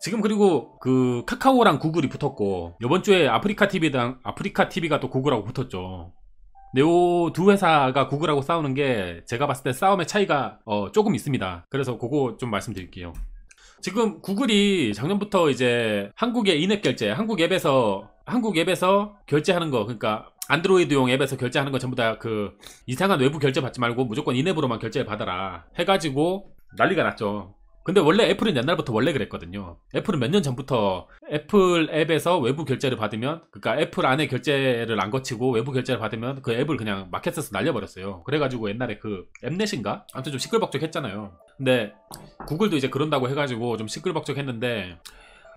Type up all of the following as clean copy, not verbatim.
지금 그리고 그 카카오랑 구글이 붙었고 이번 주에 아프리카 TV가 또 구글하고 붙었죠. 근데 요 두 회사가 구글하고 싸우는 게 제가 봤을 때 싸움의 차이가 조금 있습니다. 그래서 그거 좀 말씀드릴게요. 지금 구글이 작년부터 이제 한국의 인앱 결제, 한국 앱에서 결제하는 거, 그러니까 안드로이드용 앱에서 결제하는 거 전부 다 그 이상한 외부 결제 받지 말고 무조건 인앱으로만 결제 받아라 해가지고 난리가 났죠. 근데 원래 애플은 옛날부터 원래 그랬거든요. 애플은 몇 년 전부터 애플 앱에서 외부 결제를 받으면, 그러니까 애플 안에 결제를 안 거치고 외부 결제를 받으면 그 앱을 그냥 마켓에서 날려버렸어요. 그래가지고 옛날에 그 앱넷인가? 아무튼 좀 시끌벅적했잖아요. 근데 구글도 이제 그런다고 해가지고 좀 시끌벅적했는데,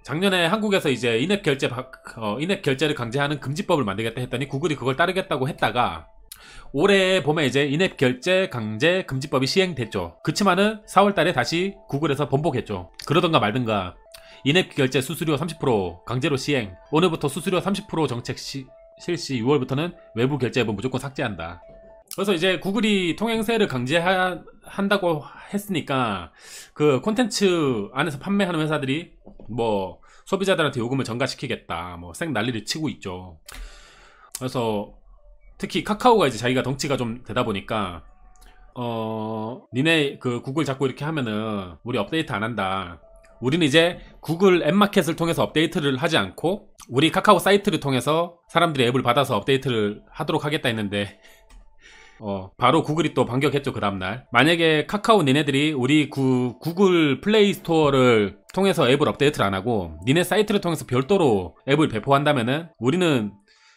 작년에 한국에서 이제 인앱 결제를 강제하는 금지법을 만들겠다 했더니 구글이 그걸 따르겠다고 했다가 올해 봄에 이제 인앱 결제 강제 금지법이 시행됐죠. 그치만은 4월달에 다시 구글에서 번복했죠. 그러던가 말든가 인앱 결제 수수료 30% 강제로 시행, 오늘부터 수수료 30% 정책 실시, 6월부터는 외부 결제 앱은 무조건 삭제한다. 그래서 이제 구글이 통행세를 강제한다고 했으니까 그 콘텐츠 안에서 판매하는 회사들이 뭐 소비자들한테 요금을 전가시키겠다 뭐 쌩 난리를 치고 있죠. 그래서 특히 카카오가 이제 자기가 덩치가 좀 되다 보니까 니네 그 구글 자꾸 이렇게 하면은 우리 업데이트 안 한다. 우리는 이제 구글 앱마켓을 통해서 업데이트를 하지 않고 우리 카카오 사이트를 통해서 사람들이 앱을 받아서 업데이트를 하도록 하겠다 했는데 바로 구글이 또 반격했죠. 그 다음날 만약에 카카오 니네들이 우리 구글 플레이 스토어를 통해서 앱을 업데이트를 안 하고 니네 사이트를 통해서 별도로 앱을 배포한다면은 우리는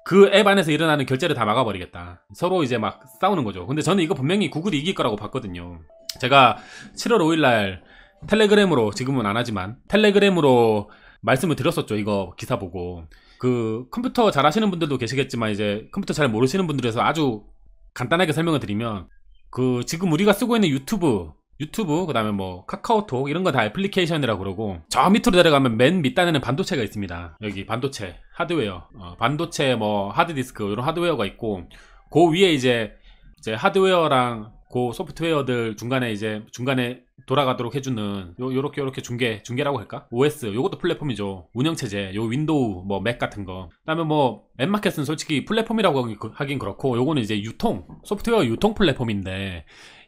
그 앱 안에서 일어나는 결제를 다 막아버리겠다. 서로 이제 막 싸우는 거죠. 근데 저는 이거 분명히 구글이 이길 거라고 봤거든요. 제가 7월 5일날 텔레그램으로, 지금은 안 하지만 텔레그램으로 말씀을 드렸었죠. 이거 기사 보고. 그 컴퓨터 잘 하시는 분들도 계시겠지만 이제 컴퓨터 잘 모르시는 분들에서 아주 간단하게 설명을 드리면, 그 지금 우리가 쓰고 있는 유튜브 그 다음에 뭐 카카오톡 이런 거 다 애플리케이션이라고 그러고, 저 밑으로 내려가면 맨 밑단에는 반도체가 있습니다. 여기 반도체 하드웨어, 반도체 뭐 하드디스크 이런 하드웨어가 있고, 그 위에 이제 하드웨어랑 그 소프트웨어들 중간에 돌아가도록 해주는 요렇게 중계라고 할까? OS, 요것도 플랫폼이죠. 운영체제, 요 윈도우, 뭐 맥 같은 거. 그다음에 뭐 앱마켓은 솔직히 플랫폼이라고 하긴 그렇고, 요거는 이제 소프트웨어 유통 플랫폼인데,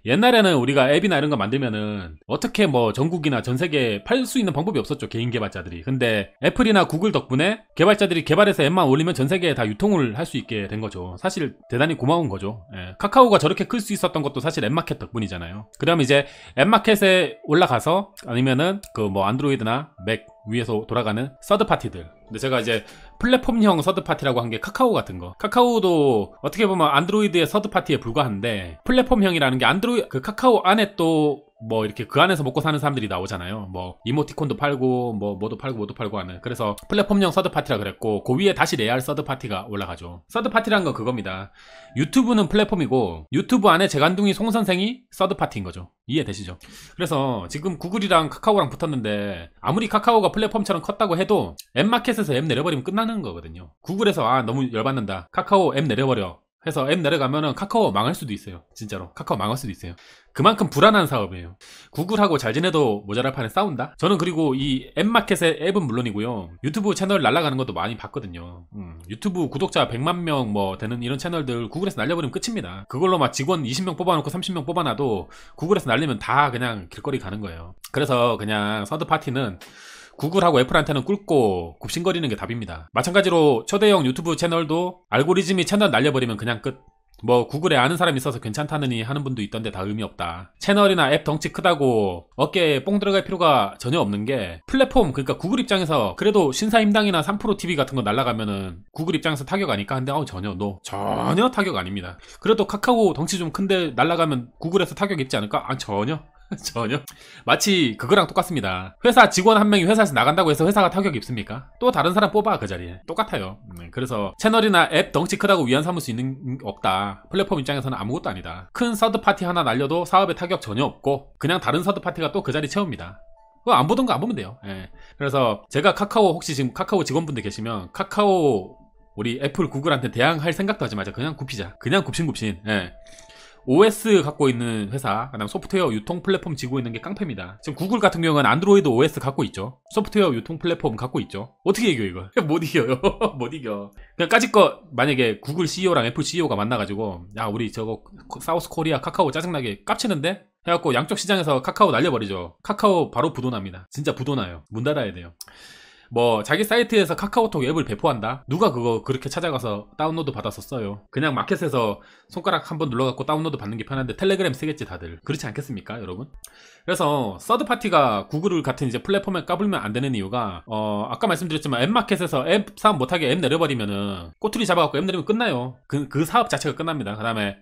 옛날에는 우리가 앱이나 이런 거 만들면은 어떻게 뭐 전국이나 전 세계에 팔 수 있는 방법이 없었죠. 개인 개발자들이. 근데 애플이나 구글 덕분에 개발자들이 개발해서 앱만 올리면 전 세계에 다 유통을 할 수 있게 된 거죠. 사실 대단히 고마운 거죠. 카카오가 저렇게 클 수 있었던 것도 사실 앱마켓 덕분이잖아요. 그럼 이제 앱마켓에 올라가서 아니면은 그 뭐 안드로이드나 맥 위에서 돌아가는 서드파티들. 근데 제가 이제 플랫폼형 서드파티라고 한 게 카카오 같은 거. 카카오도 어떻게 보면 안드로이드의 서드파티에 불과한데, 플랫폼형이라는 게 그 카카오 안에 또 뭐 이렇게 그 안에서 먹고 사는 사람들이 나오잖아요. 뭐 이모티콘도 팔고 뭐 뭐도 팔고 하는. 그래서 플랫폼형 서드파티라 그랬고, 그 위에 다시 레알 서드파티가 올라가죠. 서드파티라는 건 그겁니다. 유튜브는 플랫폼이고 유튜브 안에 재간둥이 송선생이 서드파티인 거죠. 이해되시죠? 그래서 지금 구글이랑 카카오랑 붙었는데, 아무리 카카오가 플랫폼처럼 컸다고 해도 앱마켓에서 앱 내려버리면 끝나는 거거든요. 구글에서 너무 열받는다, 카카오 앱 내려버려 해서 앱 내려가면은 카카오 망할 수도 있어요. 진짜로 카카오 망할 수도 있어요. 그만큼 불안한 사업이에요. 구글하고 잘 지내도 모자랄 판에 싸운다? 저는 그리고 이 앱마켓의 앱은 물론이고요, 유튜브 채널 날아가는 것도 많이 봤거든요. 유튜브 구독자 100만 명 뭐 되는 이런 채널들 구글에서 날려버리면 끝입니다. 그걸로 막 직원 20명 뽑아놓고 30명 뽑아놔도 구글에서 날리면 다 그냥 길거리 가는 거예요. 그래서 그냥 서드파티는 구글하고 애플한테는 꿇고 굽신거리는 게 답입니다. 마찬가지로 초대형 유튜브 채널도 알고리즘이 채널 날려버리면 그냥 끝. 뭐 구글에 아는 사람이 있어서 괜찮다느니 하는 분도 있던데 다 의미 없다. 채널이나 앱 덩치 크다고 어깨에 뽕 들어갈 필요가 전혀 없는 게, 플랫폼, 그러니까 구글 입장에서 그래도 신사임당이나 3프로TV 같은 거 날아가면은 구글 입장에서 타격 아닐까 한데, 전혀 타격 아닙니다. 그래도 카카오 덩치 좀 큰데 날아가면 구글에서 타격 입지 않을까? 전혀 마치 그거랑 똑같습니다. 회사 직원 한 명이 회사에서 나간다고 해서 회사가 타격이 입습니까? 또 다른 사람 뽑아 그 자리에. 똑같아요. 그래서 채널이나 앱 덩치 크다고 위안 삼을 수 있는 없다. 플랫폼 입장에서는 아무것도 아니다. 큰 서드파티 하나 날려도 사업에 타격 전혀 없고, 그냥 다른 서드파티가 또 그 자리 채웁니다. 그거 안 보던 거 안 보면 돼요. 그래서 제가 혹시 지금 카카오 직원분들 계시면, 카카오 우리 애플 구글한테 대항할 생각도 하지 마자. 그냥 굽히자. 그냥 굽신굽신. OS 갖고 있는 회사, 그다음 소프트웨어 유통 플랫폼 지고 있는 게 깡패입니다. 지금 구글 같은 경우는 안드로이드 OS 갖고 있죠. 소프트웨어 유통 플랫폼 갖고 있죠. 어떻게 이겨 이거? 못 이겨요. 못 이겨. 그냥 까짓거 만약에 구글 CEO랑 애플 CEO가 만나가지고 야 우리 저거 사우스 코리아 카카오 짜증나게 깝치는데? 해갖고 양쪽 시장에서 카카오 날려버리죠. 카카오 바로 부도납니다. 진짜 부도나요. 문 닫아야 돼요. 뭐 자기 사이트에서 카카오톡 앱을 배포한다? 누가 그거 그렇게 찾아가서 다운로드 받아서 써요? 그냥 마켓에서 손가락 한번 눌러갖고 다운로드 받는 게 편한데 텔레그램 쓰겠지 다들. 그렇지 않겠습니까 여러분? 그래서 서드파티가 구글 같은 이제 플랫폼에 까불면 안 되는 이유가 아까 말씀드렸지만 앱마켓에서 앱 사업 못하게 앱 내려버리면은 꼬투리 잡아갖고 앱 내리면 끝나요. 그 사업 자체가 끝납니다. 그 다음에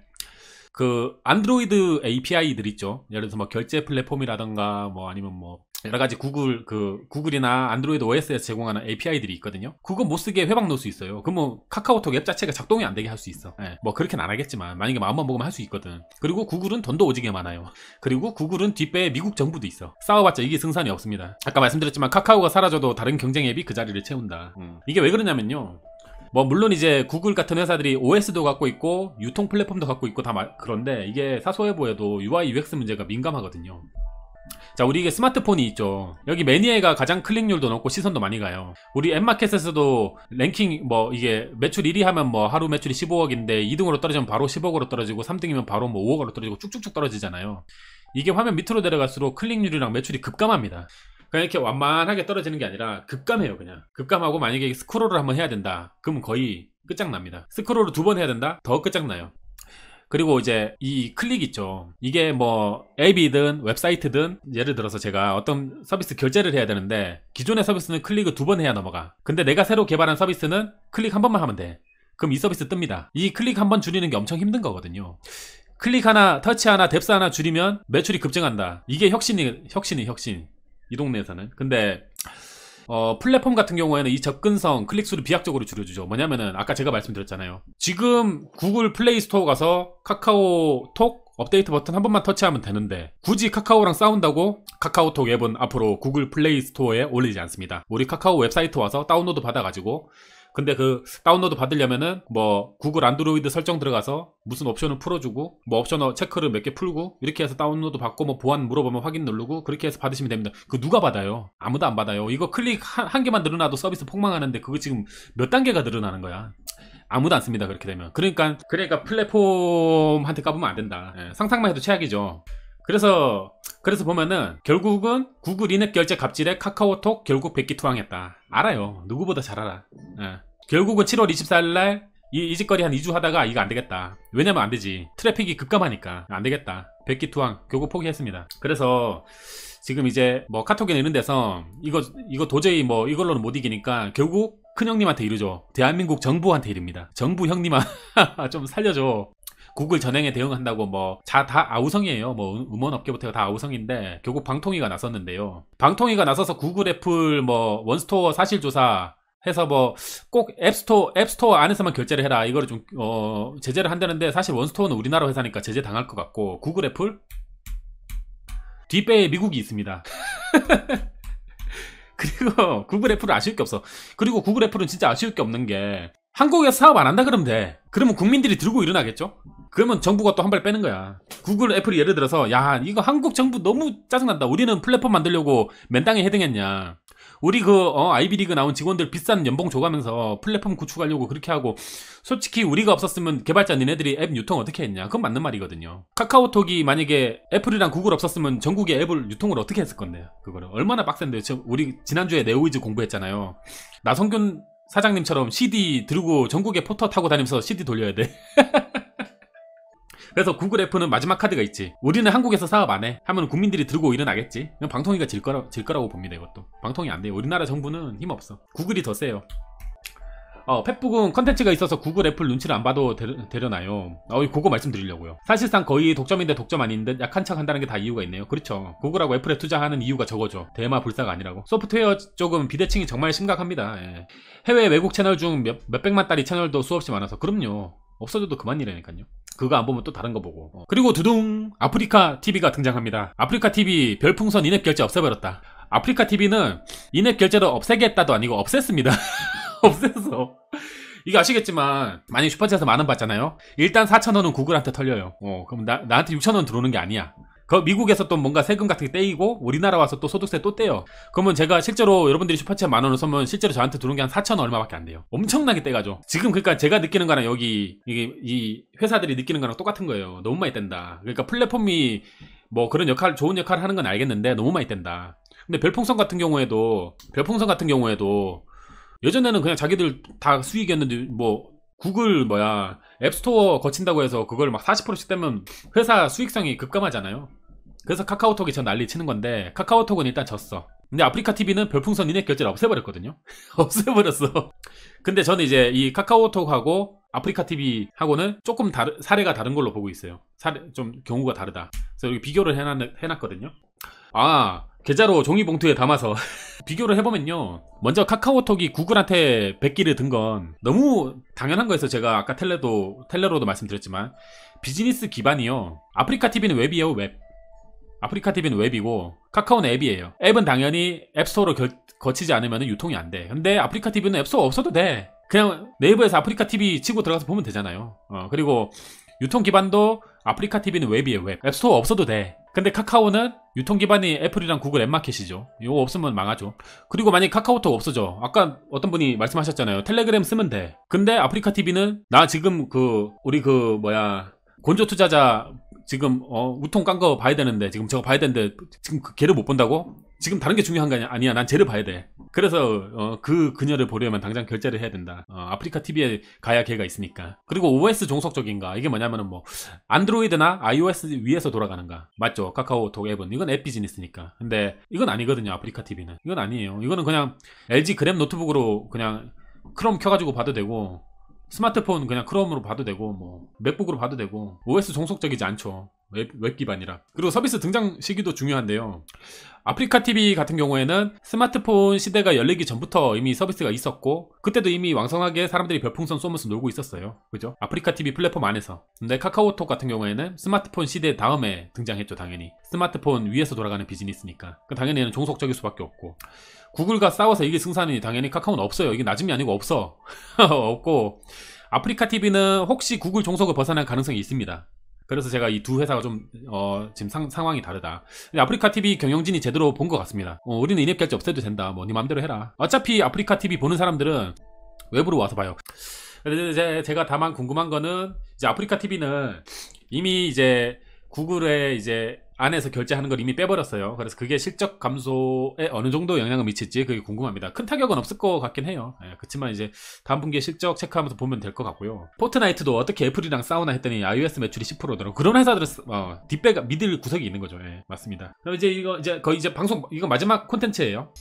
그 안드로이드 API들 있죠. 예를 들어서 뭐 결제 플랫폼이라던가 뭐 아니면 뭐 여러가지 구글이나 안드로이드 OS에서 제공하는 API들이 있거든요. 그거 못쓰게 회방 넣을 수 있어요. 그럼 뭐 카카오톡 앱 자체가 작동이 안 되게 할 수 있어. 뭐 그렇게는 안 하겠지만 만약에 마음만 먹으면 할 수 있거든. 그리고 구글은 돈도 오지게 많아요. 그리고 구글은 뒷배에 미국 정부도 있어. 싸워봤자 이게 승산이 없습니다. 아까 말씀드렸지만 카카오가 사라져도 다른 경쟁 앱이 그 자리를 채운다. 이게 왜 그러냐면요, 뭐 물론 이제 구글 같은 회사들이 OS도 갖고 있고 유통 플랫폼도 갖고 있고 다 그런데 이게 사소해보여도 UI UX 문제가 민감하거든요. 자, 우리 이게 스마트폰이 있죠. 여기 매니에가 가장 클릭률도 높고 시선도 많이 가요. 우리 앱마켓에서도 랭킹 뭐 이게 매출 1위 하면 뭐 하루 매출이 15억인데 2등으로 떨어지면 바로 10억으로 떨어지고 3등이면 바로 뭐 5억으로 떨어지고 쭉쭉쭉 떨어지잖아요. 이게 화면 밑으로 내려갈수록 클릭률이랑 매출이 급감합니다. 그냥 이렇게 완만하게 떨어지는 게 아니라 급감해요. 그냥 급감하고 만약에 스크롤을 한번 해야 된다 그러면 거의 끝장납니다. 스크롤을 2번 해야 된다? 더 끝장나요. 그리고 이제 이 클릭 있죠. 이게 뭐 앱이든 웹사이트든 예를 들어서 제가 어떤 서비스 결제를 해야 되는데 기존의 서비스는 클릭을 2번 해야 넘어가. 근데 내가 새로 개발한 서비스는 클릭 한 번만 하면 돼. 그럼 이 서비스 뜹니다. 이 클릭 한 번 줄이는 게 엄청 힘든 거거든요. 클릭 하나, 터치 하나, 뎁스 하나 줄이면 매출이 급증한다. 이게 혁신. 이 동네에서는. 근데 플랫폼 같은 경우에는 이 접근성, 클릭수를 비약적으로 줄여주죠. 뭐냐면은 아까 제가 말씀드렸잖아요. 지금 구글 플레이 스토어 가서 카카오톡 업데이트 버튼 한 번만 터치하면 되는데 굳이 카카오랑 싸운다고 카카오톡 앱은 앞으로 구글 플레이 스토어에 올리지 않습니다. 우리 카카오 웹사이트 와서 다운로드 받아가지고, 근데 그 다운로드 받으려면은 뭐 구글 안드로이드 설정 들어가서 무슨 옵션을 풀어주고 뭐 옵션 체크를 몇 개 풀고 이렇게 해서 다운로드 받고 뭐 보안 물어보면 확인 누르고 그렇게 해서 받으시면 됩니다. 그거 누가 받아요? 아무도 안 받아요. 이거 클릭 한 개만 늘어나도 서비스 폭망하는데 그거 지금 몇 단계가 늘어나는 거야. 아무도 안 씁니다. 그렇게 되면. 그러니까 플랫폼한테 까보면 안 된다. 상상만 해도 최악이죠. 그래서 보면은 결국은 구글 인앱 결제 갑질에 카카오톡 결국 백기투항했다. 알아요. 누구보다 잘 알아. 결국은 7월 24일날 이 짓거리 한 2주 하다가 이거 안 되겠다. 왜냐면 안 되지. 트래픽이 급감하니까 안 되겠다. 백기투항 결국 포기했습니다. 그래서 지금 이제 뭐 카톡이나 이런 데서 이거 도저히 뭐 이걸로는 못 이기니까 결국 큰형님한테 이르죠. 대한민국 정부한테 이릅니다. 정부 형님아 좀 살려줘. 구글 전행에 대응한다고 뭐 다 아우성이에요. 뭐 음원업계부터가 다 아우성인데 결국 방통위가 나섰는데요. 방통위가 나서서 구글 애플 뭐 원스토어 사실조사 해서 뭐 꼭 앱스토어 안에서만 결제를 해라 이거를 좀 제재를 한다는데, 사실 원스토어는 우리나라 회사니까 제재 당할 것 같고 구글 애플 뒷배에 미국이 있습니다. 그리고 구글 애플은 아쉬울 게 없어. 그리고 구글 애플은 진짜 아쉬울 게 없는 게 한국에서 사업 안 한다 그러면 돼. 그러면 국민들이 들고 일어나겠죠? 그러면 정부가 또 한 발 빼는 거야. 구글 애플이 예를 들어서 야 이거 한국 정부 너무 짜증난다. 우리는 플랫폼 만들려고 맨땅에 헤딩했냐. 우리 아이비리그 나온 직원들 비싼 연봉 줘가면서 플랫폼 구축하려고 그렇게 하고, 솔직히 우리가 없었으면 개발자 니네들이 앱 유통 어떻게 했냐. 그건 맞는 말이거든요. 카카오톡이 만약에 애플이랑 구글 없었으면 전국에 앱을 유통을 어떻게 했을 건데요. 그거를 얼마나 빡센데요. 우리 지난주에 네오이즈 공부했잖아요. 나성균 사장님처럼 CD 들고 전국에 포터 타고 다니면서 CD 돌려야 돼. 그래서 구글 애플은 마지막 카드가 있지. 우리는 한국에서 사업 안 해 하면 국민들이 들고 일어나겠지. 그냥 방통위가 질 거라고 봅니다. 이것도 방통위 안 돼요. 우리나라 정부는 힘없어. 구글이 더 세요. 펫북은 컨텐츠가 있어서 구글 애플 눈치를 안 봐도 되려나요? 그거 말씀드리려고요. 사실상 거의 독점인데 독점 아닌 듯 약한 척 한다는 게 다 이유가 있네요. 그렇죠. 구글하고 애플에 투자하는 이유가 저거죠. 대마 불사가 아니라고. 소프트웨어 쪽은 비대칭이 정말 심각합니다. 해외 외국 채널 중 몇백만 달이 채널도 수없이 많아서. 그럼요. 없어져도 그만 일이라니까요. 그거 안 보면 또 다른 거 보고. 그리고 두둥 아프리카 TV가 등장합니다. 아프리카 TV 별풍선 인앱 결제 없애버렸다. 아프리카 TV는 인앱 결제를 없애겠다도 아니고 없앴습니다. 없앴어. 이거 아시겠지만 만약에 슈퍼챗에서 10,000원 받잖아요. 일단 4,000원은 구글한테 털려요. 그럼 나한테 6,000원 들어오는 게 아니야. 미국에서 또 뭔가 세금 같은 게 떼이고 우리나라 와서 또 소득세 또 떼요. 그러면 제가 실제로 여러분들이 슈퍼챗 10,000원을 쏘면 실제로 저한테 들어오는 게 한 4,000원 얼마밖에 안 돼요. 엄청나게 떼가죠. 지금 그러니까 제가 느끼는 거랑 여기 이 회사들이 느끼는 거랑 똑같은 거예요. 너무 많이 뗀다. 그러니까 플랫폼이 뭐 그런 좋은 역할을 하는 건 알겠는데 너무 많이 뗀다. 근데 별풍선 같은 경우에도 예전에는 그냥 자기들 다 수익이었는데 뭐 구글 앱스토어 거친다고 해서 그걸 막 40%씩 떼면 회사 수익성이 급감하잖아요. 그래서 카카오톡이 전 난리 치는 건데 카카오톡은 일단 졌어. 근데 아프리카TV는 별풍선 인앱 결제를 없애버렸거든요. 없애버렸어. 근데 저는 이제 이 카카오톡하고 아프리카TV하고는 조금 사례가 다른 걸로 보고 있어요. 좀 경우가 다르다. 그래서 여기 비교를 해놨거든요. 계좌로 종이봉투에 담아서 비교를 해보면요. 먼저 카카오톡이 구글한테 100기를 든 건 너무 당연한 거여서 제가 아까 텔레로도 말씀드렸지만 비즈니스 기반이요. 아프리카TV는 웹이에요. 웹. 아프리카TV는 웹이고 카카오는 앱이에요. 앱은 당연히 앱스토어로 거치지 않으면 유통이 안 돼. 근데 아프리카TV는 앱스토어 없어도 돼. 그냥 네이버에서 아프리카TV 치고 들어가서 보면 되잖아요. 그리고 유통 기반도 아프리카TV는 웹이에요. 웹. 앱스토어 없어도 돼. 근데 카카오는 유통 기반이 애플이랑 구글 앱마켓이죠. 이거 없으면 망하죠. 그리고 만약에 카카오톡 없어져. 아까 어떤 분이 말씀하셨잖아요. 텔레그램 쓰면 돼. 근데 아프리카TV는 나 지금 우리 곤조 투자자 지금 우통 깐 거 봐야 되는데 지금 저거 봐야 되는데 지금 걔를 못 본다고? 지금 다른 게 중요한 거 아니야. 난 쟤를 봐야 돼. 그래서 그녀를 보려면 당장 결제를 해야 된다. 아프리카TV에 가야 걔가 있으니까. 그리고 OS 종속적인가? 이게 뭐냐면은 뭐 안드로이드나 iOS 위에서 돌아가는가? 맞죠? 카카오톡 앱은 이건 앱 비즈니스니까. 근데 이건 아니거든요. 아프리카TV는 이건 아니에요. 이거는 그냥 LG 그램 노트북으로 그냥 크롬 켜가지고 봐도 되고 스마트폰 그냥 크롬으로 봐도 되고 뭐 맥북으로 봐도 되고 OS 종속적이지 않죠. 웹 기반이라. 그리고 서비스 등장 시기도 중요한데요. 아프리카TV 같은 경우에는 스마트폰 시대가 열리기 전부터 이미 서비스가 있었고 그때도 이미 왕성하게 사람들이 별풍선 쏘면서 놀고 있었어요. 그죠? 아프리카TV 플랫폼 안에서. 근데 카카오톡 같은 경우에는 스마트폰 시대 다음에 등장했죠. 당연히 스마트폰 위에서 돌아가는 비즈니스니까 당연히 얘는 종속적일 수밖에 없고 구글과 싸워서 이게 승산이 당연히 카카오는 없어요. 이게 낮음이 아니고 없어. 없고 아프리카TV는 혹시 구글 종속을 벗어날 가능성이 있습니다. 그래서 제가 이 두 회사가 좀 지금 상황이 다르다. 아프리카TV 경영진이 제대로 본 것 같습니다. 우리는 인앱 결제 없애도 된다. 뭐 네 맘대로 해라. 어차피 아프리카TV 보는 사람들은 웹으로 와서 봐요. 이제 제가 다만 궁금한 거는 이제 아프리카TV는 이미 이제 구글에 이제 안에서 결제하는 걸 이미 빼버렸어요. 그래서 그게 실적 감소에 어느 정도 영향을 미칠지 그게 궁금합니다. 큰 타격은 없을 것 같긴 해요. 그렇지만 이제 다음 분기에 실적 체크하면서 보면 될 것 같고요. 포트나이트도 어떻게 애플이랑 싸우나 했더니 iOS 매출이 10%더라고. 그런 회사들은 뒷배가 믿을 구석이 있는 거죠. 맞습니다. 그럼 이제 거의 이제 방송 이거 마지막 콘텐츠예요.